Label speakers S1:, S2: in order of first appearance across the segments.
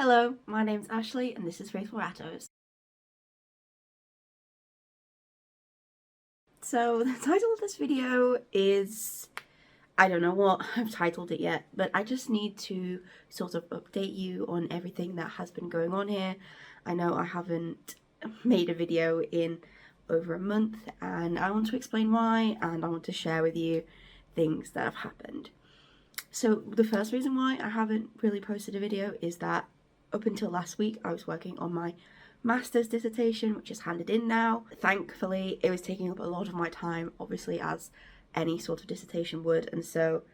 S1: Hello, my name's Ashley and this is Faithful Rattos. So the title of this video is, I don't know what I've titled it yet, but I just need to sort of update you on everything that has been going on here. I know I haven't made a video in over a month and I want to explain why, and I want to share with you things that have happened. So the first reason why I haven't really posted a video is that up until last week I was working on my master's dissertation, which is handed in now. Thankfully, it was taking up a lot of my time, obviously, as any sort of dissertation would, and so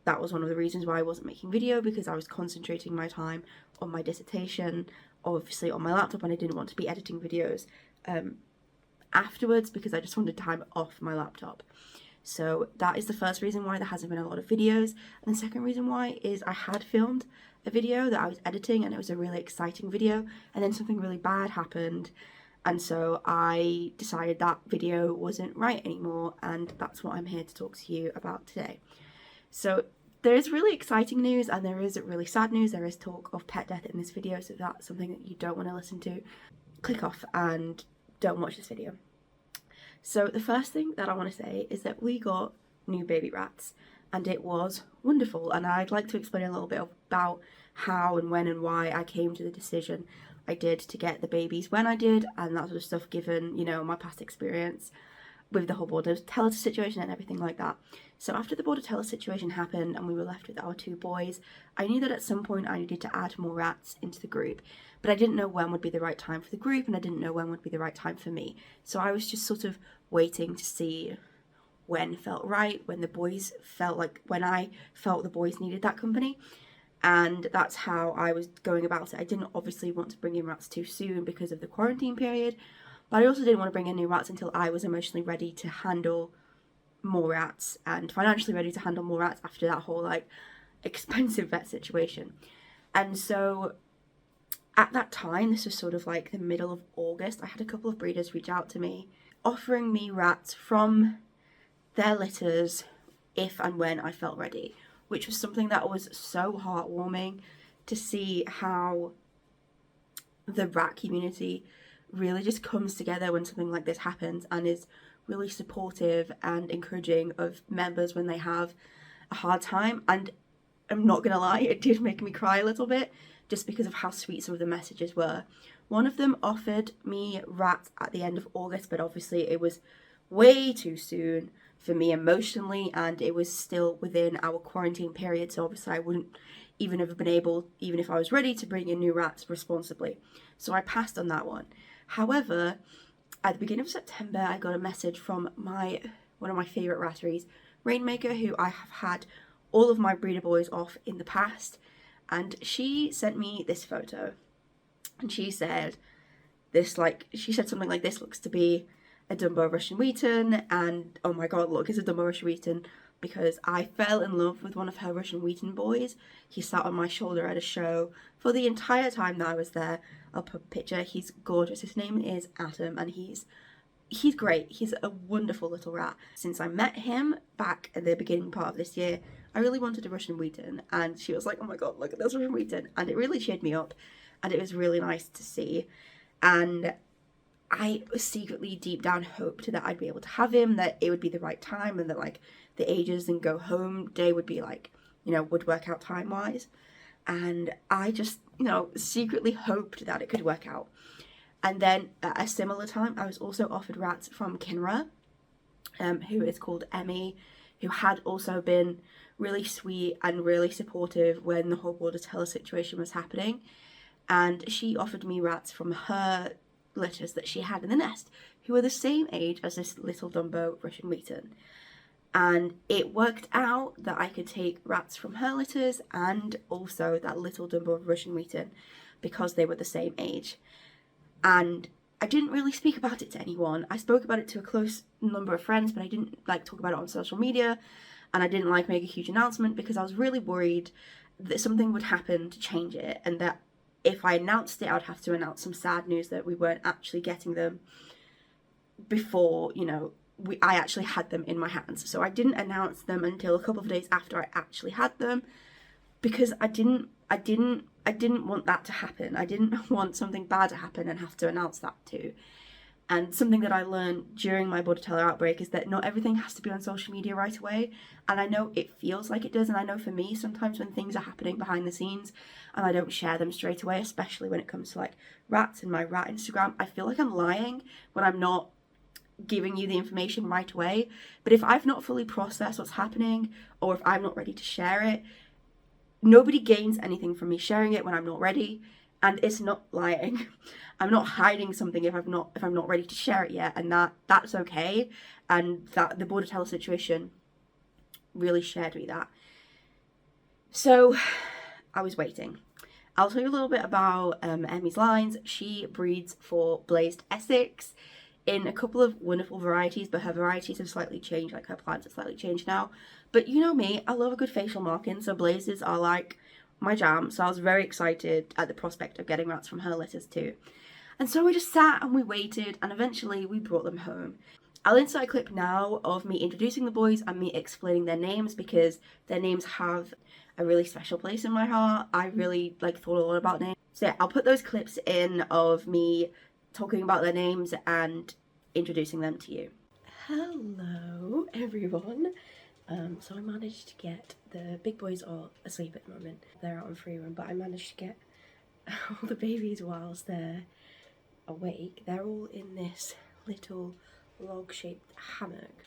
S1: that was one of the reasons why I wasn't making video, because I was concentrating my time on my dissertation, obviously on my laptop, and I didn't want to be editing videos afterwards because I just wanted time off my laptop. So that is the first reason why there hasn't been a lot of videos. And the second reason why is I had filmed a video that I was editing and it was a really exciting video, and then something really bad happened, and so I decided that video wasn't right anymore, and that's what I'm here to talk to you about today. So there is really exciting news and there is really sad news. There is talk of pet death in this video, so if that's something that you don't want to listen to, click off and don't watch this video. So the first thing that I want to say is that we got new baby rats and it was wonderful, and I'd like to explain a little bit about how and when and why I came to the decision I did to get the babies when I did, and that sort of stuff, given, you know, my past experience with the whole border Telus situation and everything like that. So after the border Telus situation happened and we were left with our two boys, I knew that at some point I needed to add more rats into the group, but I didn't know when would be the right time for the group, and I didn't know when would be the right time for me. So I was just sort of waiting to see when felt right, when the boys felt like, when I felt the boys needed that company. And that's how I was going about it. I didn't obviously want to bring in rats too soon because of the quarantine period, but I also didn't want to bring in new rats until I was emotionally ready to handle more rats and financially ready to handle more rats after that whole like expensive vet situation. And so at that time, this was sort of like the middle of August, I had a couple of breeders reach out to me offering me rats from their litters if and when I felt ready, which was something that was so heartwarming to see how the rat community really just comes together when something like this happens and is really supportive and encouraging of members when they have a hard time. And I'm not gonna lie, it did make me cry a little bit just because of how sweet some of the messages were. One of them offered me rats at the end of August, but obviously it was way too soon for me emotionally, and it was still within our quarantine period, so obviously I wouldn't even have been able, even if I was ready, to bring in new rats responsibly. So I passed on that one. However, at the beginning of September, I got a message from one of my favourite ratteries, Rainmaker, who I have had all of my breeder boys off in the past, and she sent me this photo, and she said something like, this looks to be a Dumbo Russian Wheaten, and oh my god, look, it's a Dumbo Russian Wheaten, because I fell in love with one of her Russian Wheaten boys. He sat on my shoulder at a show for the entire time that I was there. I'll put a picture. He's gorgeous. His name is Atom, and he's great. He's a wonderful little rat. Since I met him back at the beginning part of this year, I really wanted a Russian Wheaten, and she was like, oh my god, look at this Russian Wheaten, and it really cheered me up, and it was really nice to see. And I secretly deep down hoped that I'd be able to have him, that it would be the right time, and that like the ages and go home day would be like, you know, would work out time wise. And I just, you know, secretly hoped that it could work out. And then at a similar time, I was also offered rats from Kinra, who is called Emmy, who had also been really sweet and really supportive when the whole border Telus situation was happening. And she offered me rats from her litters that she had in the nest, who were the same age as this little Dumbo Russian Wheaten. And it worked out that I could take rats from her litters and also that little Dumbo Russian Wheaten because they were the same age. And I didn't really speak about it to anyone. I spoke about it to a close number of friends, but I didn't like talk about it on social media, and I didn't like make a huge announcement because I was really worried that something would happen to change it, and that if I announced it, I'd have to announce some sad news that we weren't actually getting them before, you know, I actually had them in my hands. So I didn't announce them until a couple of days after I actually had them, because I didn't I didn't want that to happen. I didn't want something bad to happen and have to announce that too. And something that I learned during my Bordetella outbreak is that not everything has to be on social media right away. And I know it feels like it does. And I know for me, sometimes when things are happening behind the scenes and I don't share them straight away, especially when it comes to like rats and my rat Instagram, I feel like I'm lying when I'm not giving you the information right away. But if I've not fully processed what's happening, or if I'm not ready to share it, nobody gains anything from me sharing it when I'm not ready. And it's not lying. I'm not hiding something if I'm not ready to share it yet, and that's okay. And that the Bordetella situation really shared me that. So I was waiting. I'll tell you a little bit about Emmy's lines. She breeds for Blazed Essex in a couple of wonderful varieties, but her varieties have slightly changed, like her plants have slightly changed now. But you know me, I love a good facial marking, so Blazes are like my jam. So I was very excited at the prospect of getting rats from her litters too. And so we just sat and we waited, and eventually we brought them home. I'll insert a clip now of me introducing the boys and me explaining their names, because their names have a really special place in my heart. I really thought a lot about names. So yeah, I'll put those clips in of me talking about their names and introducing them to you. Hello everyone. So I managed to get, the big boys are asleep at the moment. They're out in free room, but I managed to get all the babies whilst they're awake. They're all in this little log-shaped hammock.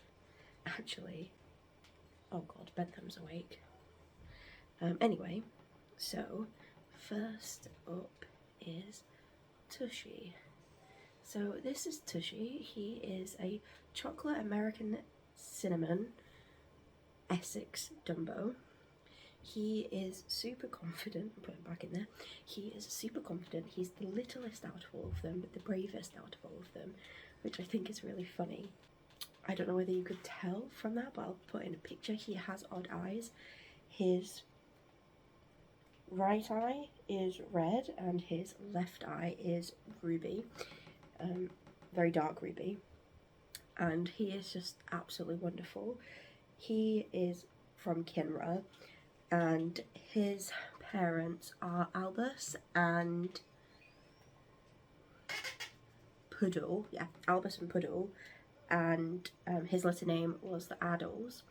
S1: Actually, oh god, Bentham's awake. Anyway, so first up is Tushy. So this is Tushy. He is a chocolate American cinnamon Essex Dumbo. He is super confident. I'll put him back in there. He is super confident. He's the littlest out of all of them, but the bravest out of all of them, which I think is really funny. I don't know whether you could tell from that, but I'll put in a picture. He has odd eyes. His right eye is red and his left eye is ruby, very dark ruby, and he is just absolutely wonderful. He is from Kinra, and his parents are Albus and Puddle. Yeah, Albus and Puddle, and his litter name was the Addles.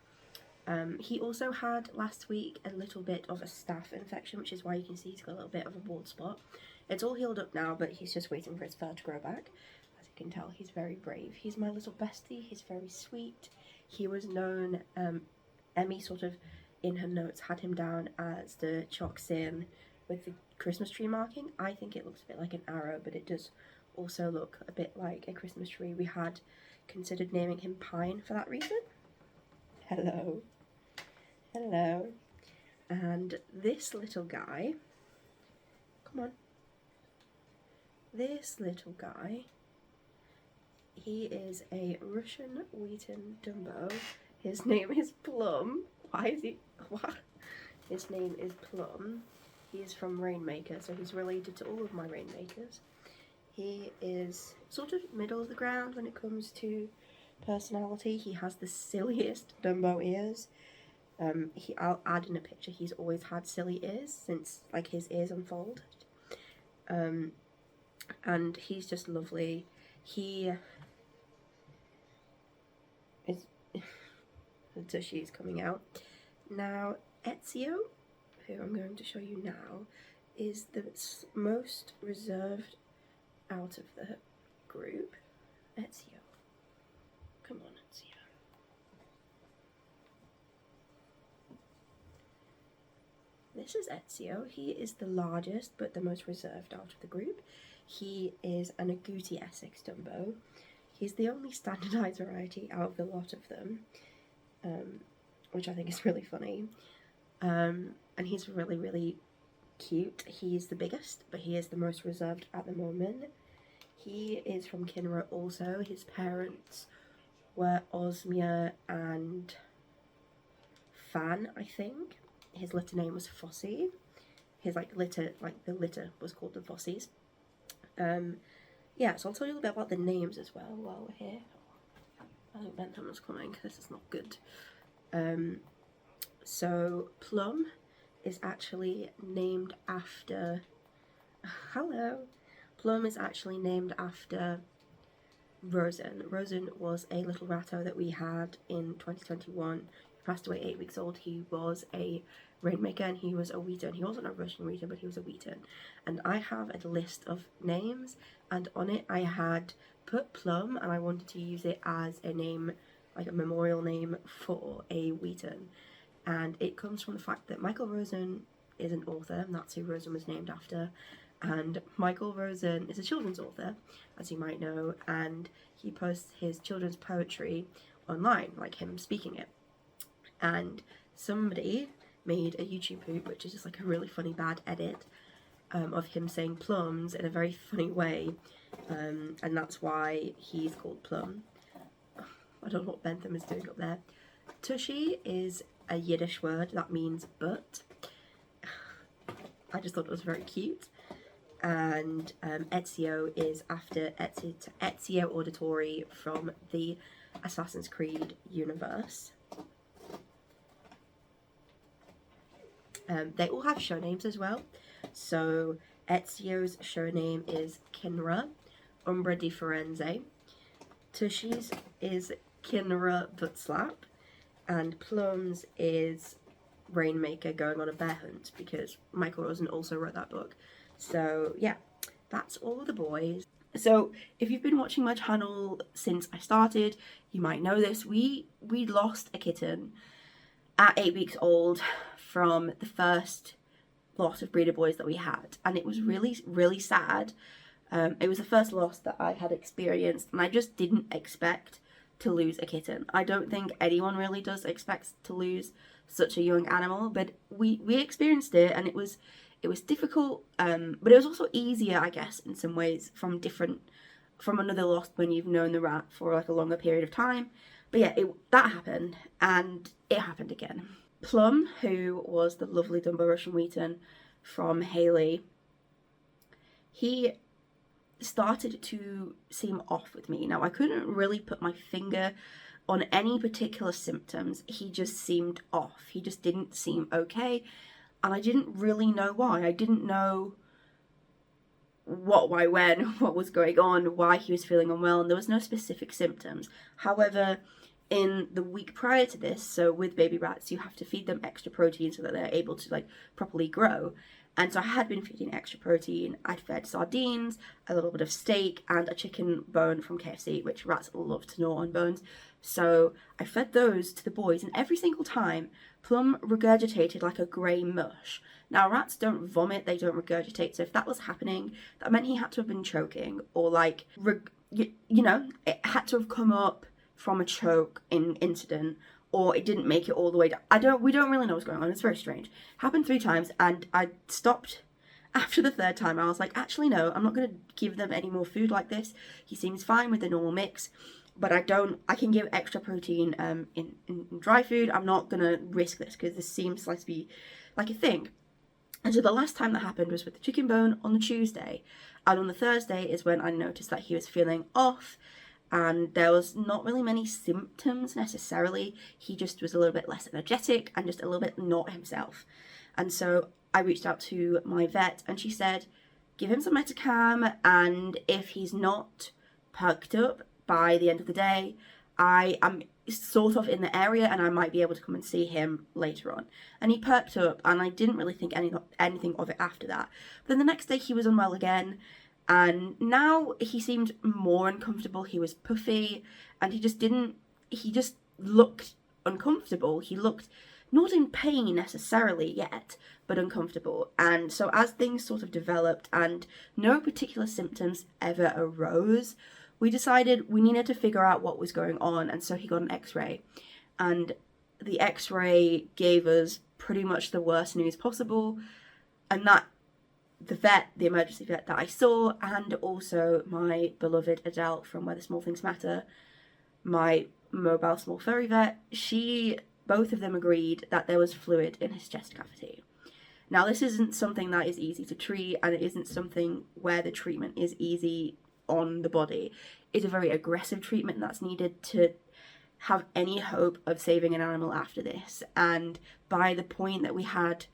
S1: He also had last week a little bit of a staph infection, which is why you can see he's got a little bit of a bald spot. It's all healed up now, but he's just waiting for his fur to grow back. As you can tell, he's very brave. He's my little bestie. He's very sweet. He was known, Emmy sort of in her notes had him down as the Choxin with the Christmas tree marking. I think it looks a bit like an arrow, but it does also look a bit like a Christmas tree. We had considered naming him Pine for that reason. Hello. Hello. And this little guy, come on. This little guy, he is a Russian Wheaten Dumbo. His name is Plum. Why is he, what? His name is Plum. He is from Rainmaker, so he's related to all of my Rainmakers. He is sort of middle of the ground when it comes to personality. He has the silliest Dumbo ears. I'll add in a picture, he's always had silly ears since his ears unfolded. And he's just lovely. He is the Tushy's coming out. Now Ezio, who I'm going to show you now, is the most reserved out of the group. Ezio. Come on, Ezio. This is Ezio. He is the largest but the most reserved out of the group. He is an agouti Essex Dumbo. He's the only standardised variety out of the lot of them, which I think is really funny. And he's really, really cute. He's the biggest, but he is the most reserved at the moment. He is from Kinra also. His parents were Osmia and Fan, I think. His litter name was Fossey. His the litter was called the Fossies. Yeah, so I'll tell you a little bit about the names as well while we're here. I think Bentham's coming. This is not good. So Plum is actually named after... Hello! Plum is actually named after Rosen. Rosen was a little ratto that we had in 2021. He passed away 8 weeks old. He was a rainmaker and he was a Wheaton. He wasn't a Russian Wheaton, but he was a Wheaton. And I have a list of names, and on it I had put Plum, and I wanted to use it as a name, like a memorial name for a Wheaton. And it comes from the fact that Michael Rosen is an author, and that's who Rosen was named after. And Michael Rosen is a children's author, as you might know, and he posts his children's poetry online, like him speaking it. And somebody made a YouTube poop, which is just like a really funny bad edit of him saying plums in a very funny way, and that's why he's called Plum. I don't know what Bentham is doing up there. Tushy is a Yiddish word that means butt. I just thought it was very cute. And Ezio is after Ezio Auditore from the Assassin's Creed universe. They all have show names as well. So Ezio's show name is Kinra, Umbra di Firenze. Tushy's is Kinra Buttslap. And Plum's is Rainmaker Going on a Bear Hunt, because Michael Rosen also wrote that book. So yeah, that's all the boys. So if you've been watching my channel since I started, you might know this. We lost a kitten at 8 weeks old from the first lot of breeder boys that we had, and it was really, really sad. It was the first loss that I had experienced, and I just didn't expect to lose a kitten. I don't think anyone really does expect to lose such a young animal, but we experienced it, and it was difficult, but it was also easier, I guess, in some ways from another loss when you've known the rat for like a longer period of time. But yeah, that happened, and it happened again. Plum, who was the lovely Dumbo Russian Wheaton from Haley, he started to seem off with me. Now, I couldn't really put my finger on any particular symptoms. He just seemed off. He just didn't seem okay. And I didn't really know why. I didn't know what, why, when, what was going on, why he was feeling unwell, and there was no specific symptoms. However, in the week prior to this, so with baby rats, you have to feed them extra protein so that they're able to like properly grow. And so I had been feeding extra protein. I'd fed sardines, a little bit of steak, and a chicken bone from KFC, which rats love to gnaw on bones. So I fed those to the boys, and every single time, Plum regurgitated like a grey mush. Now, rats don't vomit, they don't regurgitate, so if that was happening, that meant he had to have been choking, or like, you know, it had to have come up from a choke incident, or it didn't make it all the way down. We don't really know what's going on. It's very strange. Happened 3 times, and I stopped after the 3rd time. I was like, actually no, I'm not going to give them any more food like this. He seems fine with the normal mix, but I can give extra protein in dry food. I'm not going to risk this because this seems like to be like a thing. And so the last time that happened was with the chicken bone on the Tuesday, and on the Thursday is when I noticed that he was feeling off, and there was not really many symptoms necessarily. He just was a little bit less energetic and just a little bit not himself. And so I reached out to my vet, and she said, give him some Metacam, and if he's not perked up by the end of the day, I am sort of in the area and I might be able to come and see him later on. And he perked up, and I didn't really think anything of it after that. But then the next day he was unwell again, and now he seemed more uncomfortable. He was puffy, and he just looked uncomfortable. He looked not in pain necessarily yet, but uncomfortable. And so as things sort of developed and no particular symptoms ever arose, we decided we needed to figure out what was going on. And so he got an x-ray, and the x-ray gave us pretty much the worst news possible. And that the emergency vet that I saw, and also my beloved Adele from Where the Small Things Matter, my mobile small furry vet, both of them agreed that there was fluid in his chest cavity. Now, this isn't something that is easy to treat, and it isn't something where the treatment is easy on the body. It's a very aggressive treatment that's needed to have any hope of saving an animal after this. And by the point that we had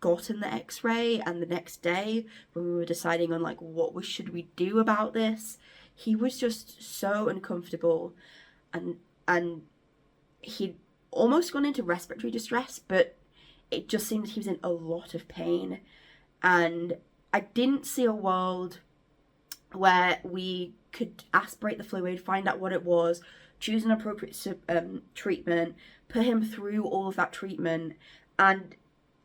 S1: gotten the x-ray, and the next day when we were deciding on like what should we do about this, he was just so uncomfortable, and he'd almost gone into respiratory distress, but it just seemed he was in a lot of pain. And I didn't see a world where we could aspirate the fluid, find out what it was, choose an appropriate treatment, put him through all of that treatment, and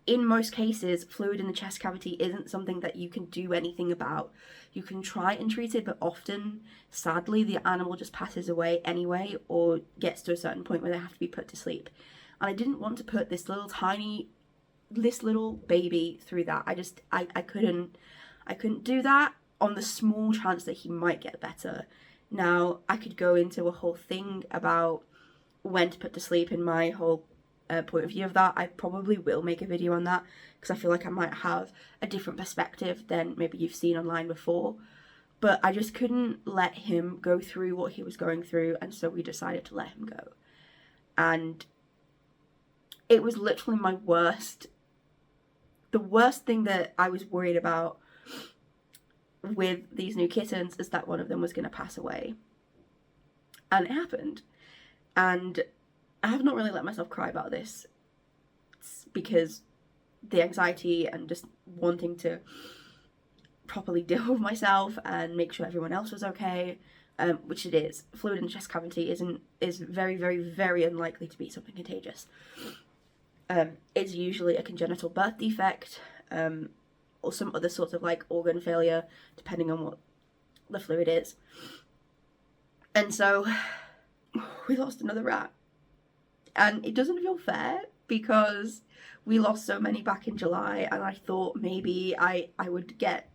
S1: in most cases, fluid in the chest cavity isn't something that you can do anything about. You can try and treat it, but often, sadly, the animal just passes away anyway, or gets to a certain point where they have to be put to sleep. And I didn't want to put this little baby through that. I couldn't do that on the small chance that he might get better. Now, I could go into a whole thing about when to put to sleep in my whole point of view of that. I probably will make a video on that, because I feel like I might have a different perspective than maybe you've seen online before. But I just couldn't let him go through what he was going through, and so we decided to let him go. And it was literally the worst thing that I was worried about with these new kittens is that one of them was going to pass away. And it happened. And I have not really let myself cry about this, because the anxiety and just wanting to properly deal with myself and make sure everyone else was okay, which it is. Fluid in the chest cavity is very, very, very unlikely to be something contagious. It's usually a congenital birth defect, or some other sort of like organ failure, depending on what the fluid is. And so we lost another rat. And it doesn't feel fair, because we lost so many back in July, and I thought maybe I would get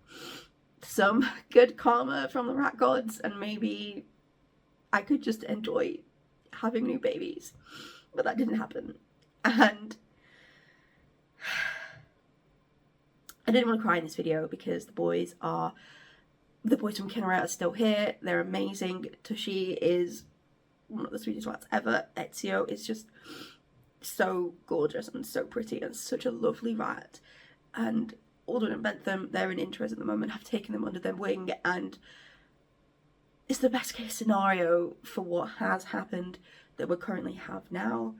S1: some good karma from the rat gods, and maybe I could just enjoy having new babies. But that didn't happen. And I didn't want to cry in this video, because the boys from Kinneret are still here. They're amazing. Tushy is one of the sweetest rats ever. Ezio is just so gorgeous and so pretty and such a lovely rat. And Alden and Bentham, they're in Intros at the moment, have taken them under their wing, and it's the best case scenario for what has happened that we currently have now.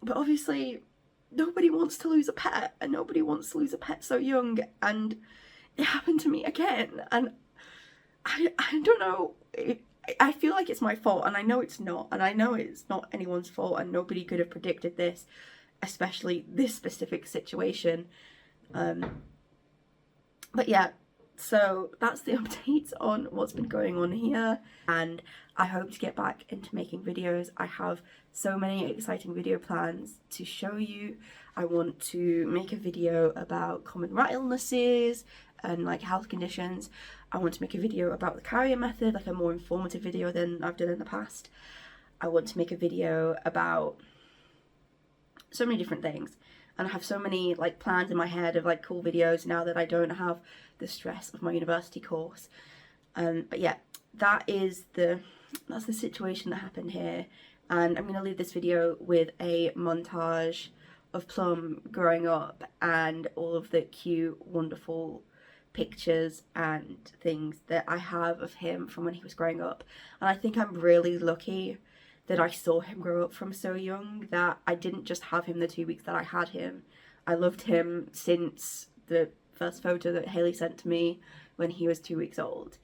S1: But obviously nobody wants to lose a pet, and nobody wants to lose a pet so young, and it happened to me again. And I don't know, I feel like it's my fault, and I know it's not, and I know it's not anyone's fault, and nobody could have predicted this, especially this specific situation. But yeah, so that's the updates on what's been going on here, and I hope to get back into making videos. I have so many exciting video plans to show you. I want to make a video about common rat illnesses and like health conditions. I want to make a video about the carrier method, like a more informative video than I've done in the past. I want to make a video about so many different things, and I have so many like plans in my head of like cool videos now that I don't have the stress of my university course. But yeah, that's the situation that happened here, and I'm going to leave this video with a montage of Plum growing up and all of the cute, wonderful pictures and things that I have of him from when he was growing up. And I think I'm really lucky that I saw him grow up from so young, that I didn't just have him the 2 weeks that I had him. I loved him since the first photo that Haley sent to me when he was 2 weeks old.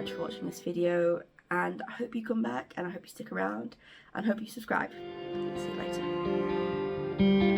S1: For watching this video, and I hope you come back, and I hope you stick around, and I hope you subscribe. See you later. you.